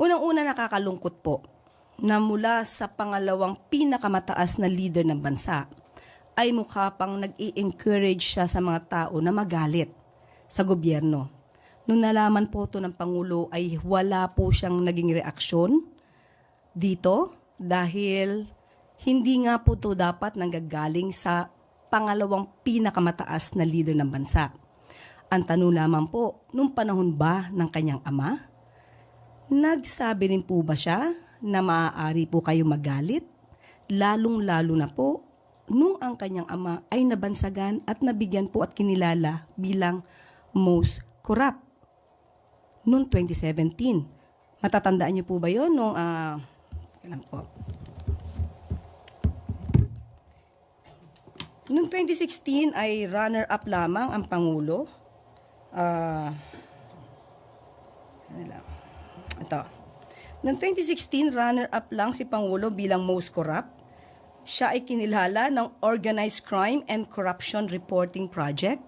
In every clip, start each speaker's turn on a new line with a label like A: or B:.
A: Unang-una, nakakalungkot po na mula sa pangalawang pinakamataas na leader ng bansa ay mukha pang nag-i-encourage siya sa mga tao na magalit sa gobyerno. Nung nalaman po ito ng Pangulo ay wala po siyang naging reaksyon dito dahil hindi nga po ito dapat nanggagaling sa pangalawang pinakamataas na leader ng bansa. Ang tanong lamang po, nung panahon ba ng kanyang ama, nagsabi rin po ba siya na maaari po kayo magalit? Lalong-lalo na po nung ang kanyang ama ay nabansagan at nabigyan po at kinilala bilang most corrupt noong 2017. Matatandaan niyo po ba yun? Noong 2016 ay runner-up lamang ang Pangulo. Noong 2016, runner-up lang si Pangulo bilang most corrupt. Siya ay kinilala ng Organized Crime and Corruption Reporting Project.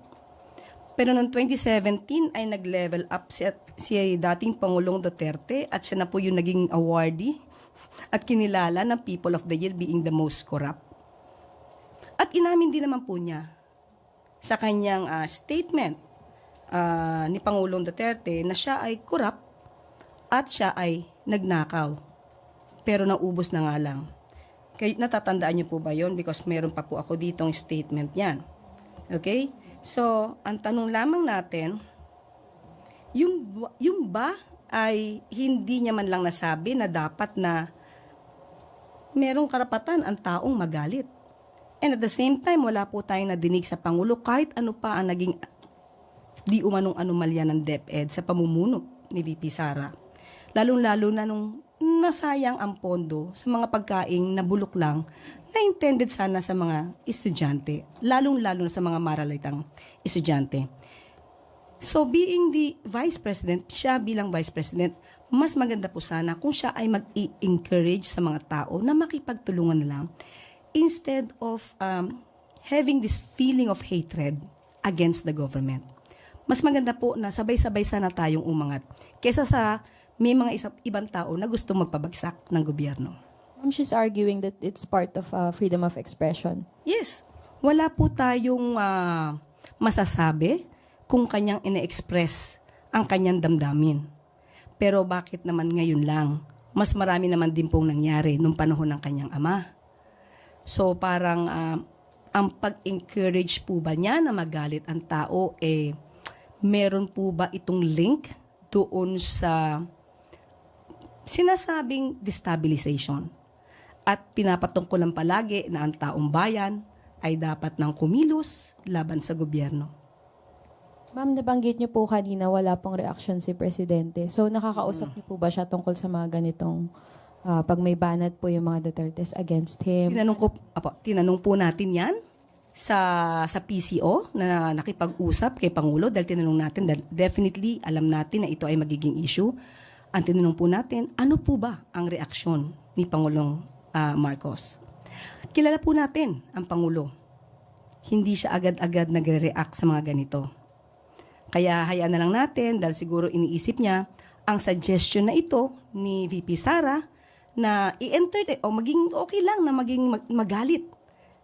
A: Pero noong 2017 ay nag-level up si dating Pangulong Duterte at siya na po yung naging awardee at kinilala ng People of the Year being the most corrupt. At inamin din naman po niya sa kanyang statement ni Pangulong Duterte na siya ay corrupt at siya ay nagnakaw. Pero naubos na nga lang. Kaya natatandaan niyo po ba yon? Because meron pa po ako ditong statement niyan. Okay? So, ang tanong lamang natin, yung ba ay hindi niya man lang nasabi na dapat na merong karapatan ang taong magalit. And at the same time, wala po tayong nadinig sa Pangulo kahit ano pa ang naging di umanong anomalya ng DepEd sa pamumuno ni VP Sara. Lalong-lalo na nung nasayang ang pondo sa mga pagkaing na bulok lang na intended sana sa mga estudyante, lalong-lalo na sa mga maralitang estudyante. So being the Vice President, siya bilang Vice President, mas maganda po sana kung siya ay mag-i-encourage sa mga tao na makipagtulungan na lang instead of having this feeling of hatred against the government. Mas maganda po na sabay-sabay sana tayong umangat kesa sa may mga ibang tao na gusto magpabagsak ng gobyerno.
B: She's arguing that it's part of freedom of expression.
A: Yes. Wala po tayong masasabi kung kanyang ine-express ang kanyang damdamin. Pero bakit naman ngayon lang? Mas marami naman din pong nangyari nung panahon ng kanyang ama. So parang ang pag-encourage po ba niya na magalit ang tao, meron po ba itong link doon sa sinasabing destabilization? At pinapatungkulan palagi na ang taong bayan ay dapat nang kumilos laban sa gobyerno.
B: Ma'am, nabanggit niyo po kanina wala pong reaction si Presidente. So nakakausap niyo po ba siya tungkol sa mga ganitong pag may banat po yung mga Dutertes against him?
A: Tinanong po natin yan sa PCO na nakipag-usap kay Pangulo dahil tinanong natin, definitely alam natin na ito ay magiging issue. Ang tinanong po natin, ano po ba ang reaksyon ni Pangulong Marcos? Kilala po natin ang Pangulo. Hindi siya agad-agad nagre-react sa mga ganito. Kaya hayaan na lang natin dahil siguro iniisip niya ang suggestion na ito ni VP Sara na i-entertain o maging okay lang na maging magalit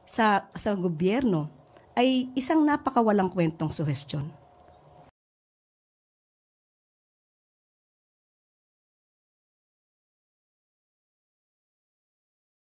A: sa gobyerno ay isang napakawalang kwentong suhestyon.